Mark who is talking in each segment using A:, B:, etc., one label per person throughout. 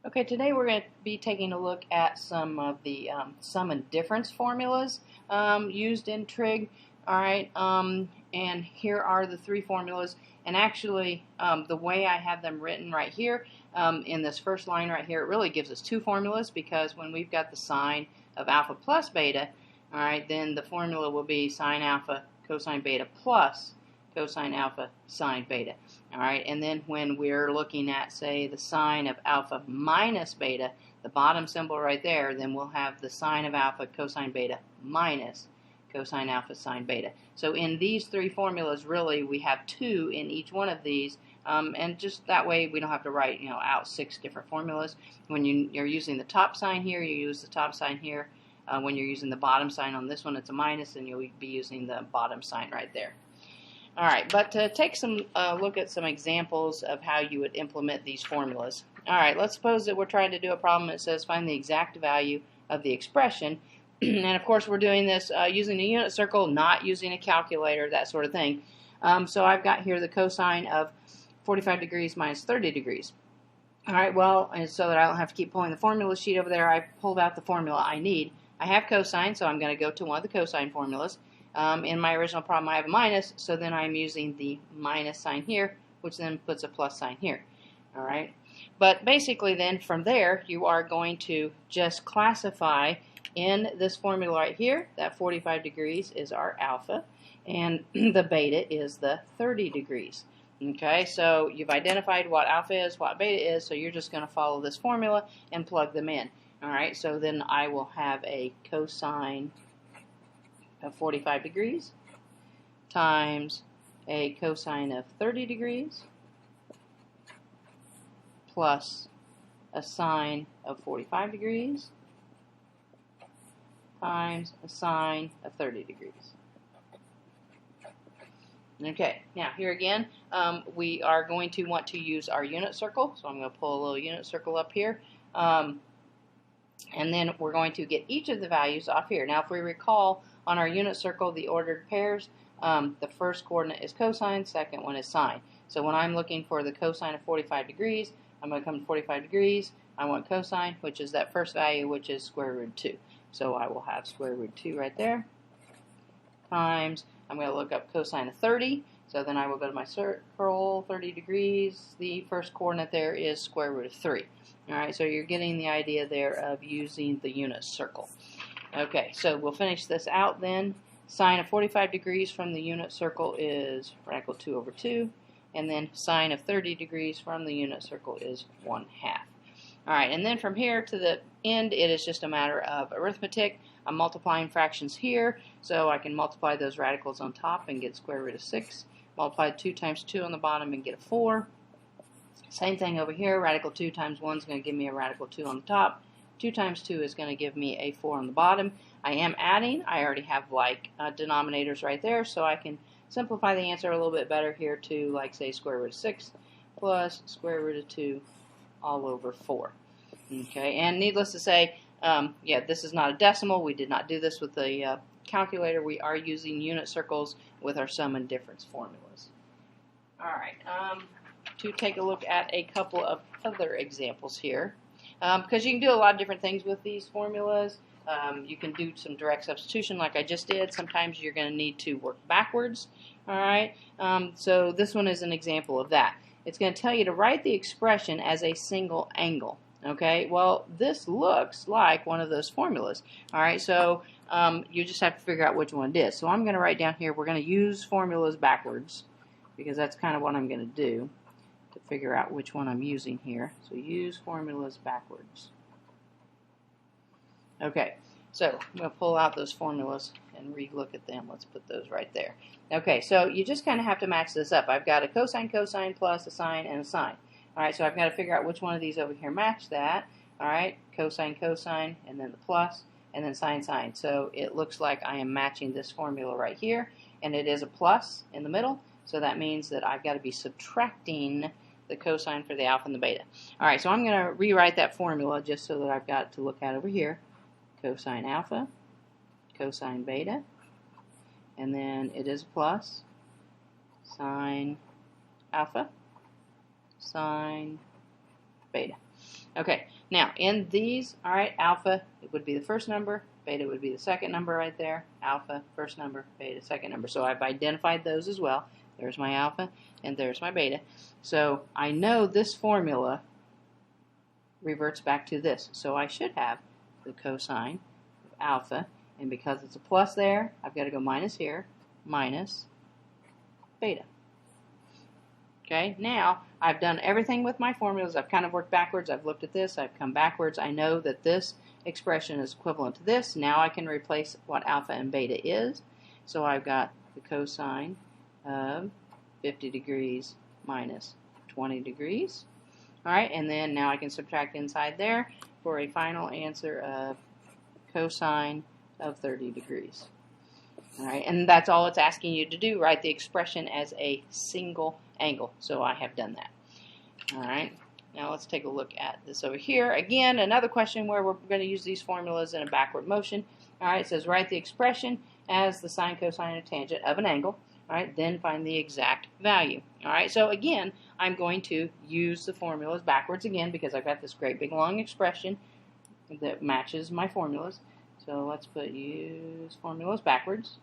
A: Okay, today we're going to be taking a look at some of the sum and difference formulas used in trig. Alright, and here are the three formulas, and actually the way I have them written right here in this first line right here, it really gives us two formulas, because when we've got the sign of alpha plus beta, alright, then the formula will be sine alpha cosine beta plus cosine alpha sine beta. Alright, and then when we're looking at, say, the sine of alpha minus beta, the bottom symbol right there, then we'll have the sine of alpha cosine beta minus cosine alpha sine beta. So in these three formulas, really, we have two in each one of these, and just that way we don't have to write, out 6 different formulas. When you're using the top sign here, you use the top sign here. When you're using the bottom sign on this one, it's a minus, and you'll be using the bottom sign right there. Alright, but to take some look at some examples of how you would implement these formulas. Alright, let's suppose that we're trying to do a problem that says find the exact value of the expression. And of course we're doing this using a unit circle, not using a calculator, that sort of thing. So I've got here the cosine of 45 degrees minus 30 degrees. Alright, well, and so that I don't have to keep pulling the formula sheet over there, I pulled out the formula I need. I have cosine, so I'm going to go to one of the cosine formulas. In my original problem I have a minus, so then I'm using the minus sign here, which then puts a plus sign here. Alright, but basically then from there you are going to just classify in this formula right here that 45 degrees is our alpha and the beta is the 30 degrees. Okay, so you've identified what alpha is, what beta is, so you're just going to follow this formula and plug them in. Alright, so then I will have a cosine of 45 degrees times a cosine of 30 degrees plus a sine of 45 degrees times a sine of 30 degrees. Okay, now here again we are going to want to use our unit circle, so I'm going to pull a little unit circle up here. And then we're going to get each of the values off here. Now if we recall, on our unit circle, the ordered pairs, the first coordinate is cosine, second one is sine. So when I'm looking for the cosine of 45 degrees, I'm going to come to 45 degrees, I want cosine, which is that first value, which is square root of 2. So I will have square root of 2 right there, times, I'm going to look up cosine of 30, so then I will go to my circle, 30 degrees, the first coordinate there is square root of 3. Alright, so you're getting the idea there of using the unit circle. Okay, so we'll finish this out then. Sine of 45 degrees from the unit circle is radical 2 over 2, and then sine of 30 degrees from the unit circle is 1/2. Alright, and then from here to the end, it is just a matter of arithmetic. I'm multiplying fractions here, so I can multiply those radicals on top and get square root of 6. Multiply 2 times 2 on the bottom and get a 4. Same thing over here, radical 2 times 1 is going to give me a radical 2 on the top. 2 times 2 is going to give me a 4 on the bottom. I am adding. I already have like denominators right there, so I can simplify the answer a little bit better here to, like, say, square root of 6 plus square root of 2 all over 4. Okay, and needless to say, yeah, this is not a decimal. We did not do this with the calculator. We are using unit circles with our sum and difference formulas. Alright, to take a look at a couple of other examples here. Because you can do a lot of different things with these formulas. You can do some direct substitution like I just did. Sometimes you're going to need to work backwards. Alright, so this one is an example of that. It's going to tell you to write the expression as a single angle. Okay, well, this looks like one of those formulas. Alright, so you just have to figure out which one it is. So I'm going to write down here, we're going to use formulas backwards, because that's kind of what I'm going to do to figure out which one I'm using here. So use formulas backwards. Okay, so I'm going to pull out those formulas and re-look at them. Let's put those right there. Okay, so you just kind of have to match this up. I've got a cosine, cosine, plus a sine, and a sine. Alright, so I've got to figure out which one of these over here match that. Alright, cosine, cosine, and then the plus, and then sine, sine. So it looks like I am matching this formula right here, and it is a plus in the middle, so that means that I've got to be subtracting the cosine for the alpha and the beta. Alright, so I'm going to rewrite that formula just so that I've got it to look at over here. Cosine alpha, cosine beta, and then it is a plus, sine alpha, sine beta. Okay, Now, in these, all right, alpha, it would be the first number, beta would be the second number right there, alpha, first number, beta, second number. So I've identified those as well. There's my alpha, and there's my beta. So I know this formula reverts back to this. So I should have the cosine of alpha, and because it's a plus there, I've got to go minus here, minus beta. Okay, now I've done everything with my formulas. I've kind of worked backwards. I've looked at this. I've come backwards. I know that this expression is equivalent to this. Now I can replace what alpha and beta is. So I've got the cosine of 50 degrees minus 20 degrees. All right, and then now I can subtract inside there for a final answer of cosine of 30 degrees. All right, and that's all it's asking you to do, write the expression as a single angle. So I have done that. All right, now let's take a look at this over here. Again, another question where we're going to use these formulas in a backward motion. All right, it says write the expression as the sine, cosine, and tangent of an angle. All right, then find the exact value. All right, so again, I'm going to use the formulas backwards again because I've got this great big long expression that matches my formulas. So let's put use formulas backwards.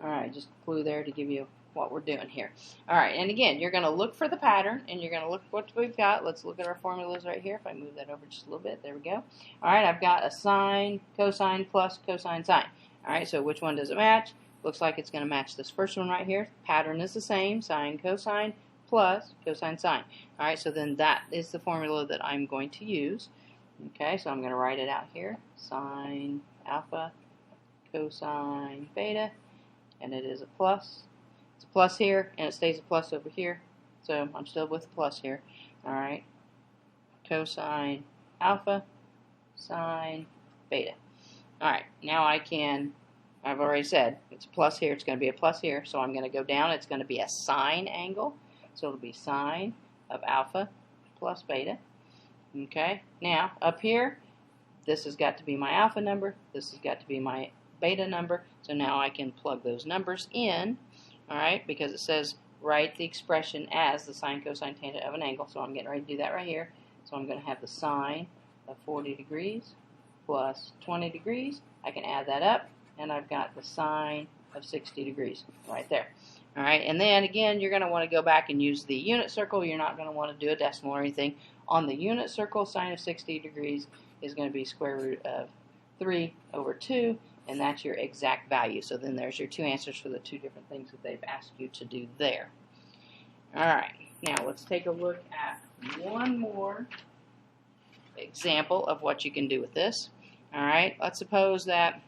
A: All right, just a clue there to give you what we're doing here. All right, and again, you're going to look for the pattern, and you're going to look what we've got. Let's look at our formulas right here. If I move that over just a little bit, there we go. All right, I've got a sine, cosine, plus cosine, sine. All right, so which one does it match? Looks like it's going to match this first one right here. Pattern is the same, sine, cosine, plus cosine, sine. All right, so then that is the formula that I'm going to use. Okay, so I'm going to write it out here. Sine alpha, cosine beta, and it is a plus. It's a plus here, and it stays a plus over here. So I'm still with the plus here. All right, cosine alpha, sine beta. All right, now I can, I've already said, it's a plus here, it's going to be a plus here, so I'm going to go down, it's going to be a sine angle, so it'll be sine of alpha plus beta. Okay, now up here, this has got to be my alpha number, this has got to be my beta number, so now I can plug those numbers in, all right, because it says write the expression as the sine, cosine, tangent of an angle, so I'm getting ready to do that right here. So I'm going to have the sine of 40 degrees plus 20 degrees. I can add that up, and I've got the sine of 60 degrees right there. All right, and then again, you're going to want to go back and use the unit circle. You're not going to want to do a decimal or anything. On the unit circle, sine of 60 degrees is going to be square root of 3 over 2, and that's your exact value. So then there's your two answers for the two different things that they've asked you to do there. All right, now let's take a look at one more example of what you can do with this. All right, let's suppose that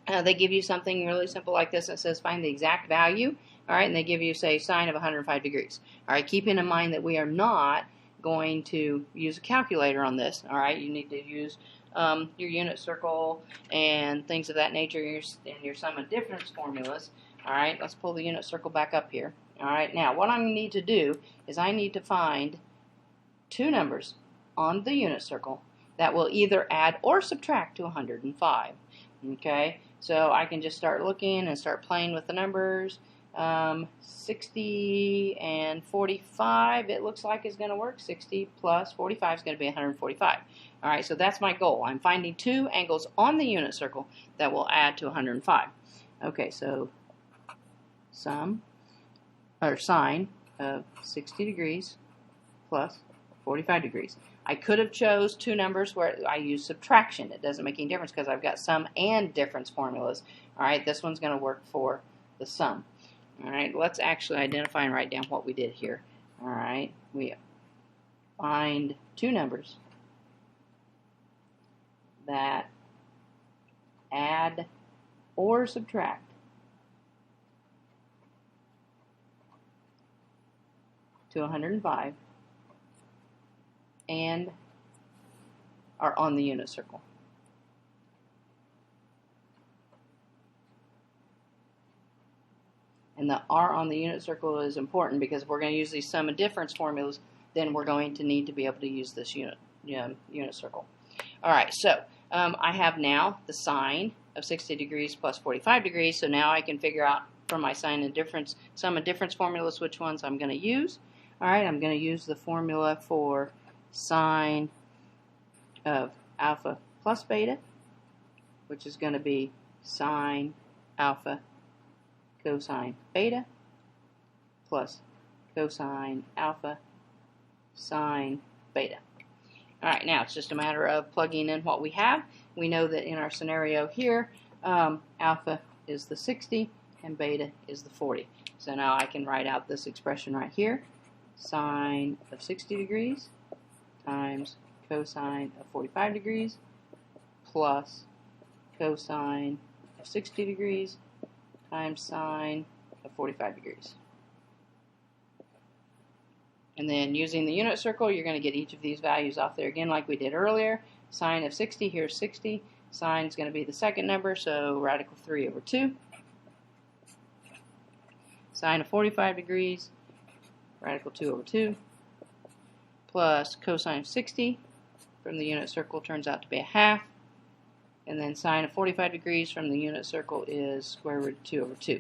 A: they give you something really simple like this that says find the exact value. All right, and they give you, say, sine of 105 degrees. All right, keeping in mind that we are not going to use a calculator on this. All right, you need to use your unit circle and things of that nature, and your sum of difference formulas. All right, let's pull the unit circle back up here. All right, now what I need to do is I need to find two numbers on the unit circle that will either add or subtract to 105. Okay, so I can just start looking and start playing with the numbers. 60 and 45, it looks like is going to work. 60 plus 45 is going to be 145. All right, so that's my goal. I'm finding two angles on the unit circle that will add to 105. Okay, so sum or sine of 60 degrees plus 45 degrees. I could have chose two numbers where I use subtraction. It doesn't make any difference because I've got sum and difference formulas. All right, this one's going to work for the sum. All right, let's actually identify and write down what we did here. All right, we find two numbers that add or subtract to 105 and are on the unit circle. And the R on the unit circle is important because if we're going to use these sum and difference formulas, then we're going to need to be able to use this unit circle. All right, so I have now the sine of 60 degrees plus 45 degrees, so now I can figure out from my sum and difference formulas which ones I'm going to use. Alright, I'm going to use the formula for sine of alpha plus beta, which is going to be sine alpha cosine beta plus cosine alpha sine beta. Alright, now it's just a matter of plugging in what we have. We know that in our scenario here, alpha is the 60 and beta is the 40. So now I can write out this expression right here. Sine of 60 degrees times cosine of 45 degrees plus cosine of 60 degrees times sine of 45 degrees. And then using the unit circle, you're going to get each of these values off there again like we did earlier. Sine of 60, here's 60. Sine is going to be the second number, so radical 3 over 2. Sine of 45 degrees, radical 2 over 2, plus cosine of 60 from the unit circle turns out to be a half. And then sine of 45 degrees from the unit circle is square root of 2 over 2.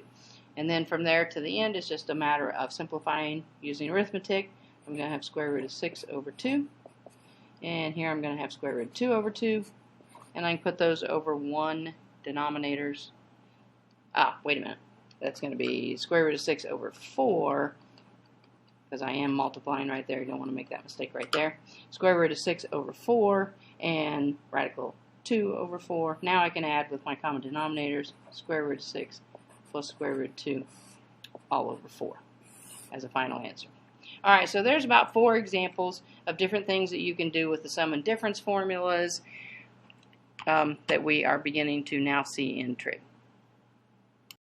A: And then from there to the end is just a matter of simplifying using arithmetic. I'm going to have square root of 6 over 2. And here I'm going to have square root of 2 over 2. And I can put those over one denominators. Wait a minute. That's going to be square root of 6 over 4. Because I am multiplying right there. You don't want to make that mistake right there. Square root of 6 over 4 and radical 2 over 4. Now I can add with my common denominators square root of 6 plus square root of 2 all over 4 as a final answer. Alright, so there's about 4 examples of different things that you can do with the sum and difference formulas that we are beginning to now see in Trig.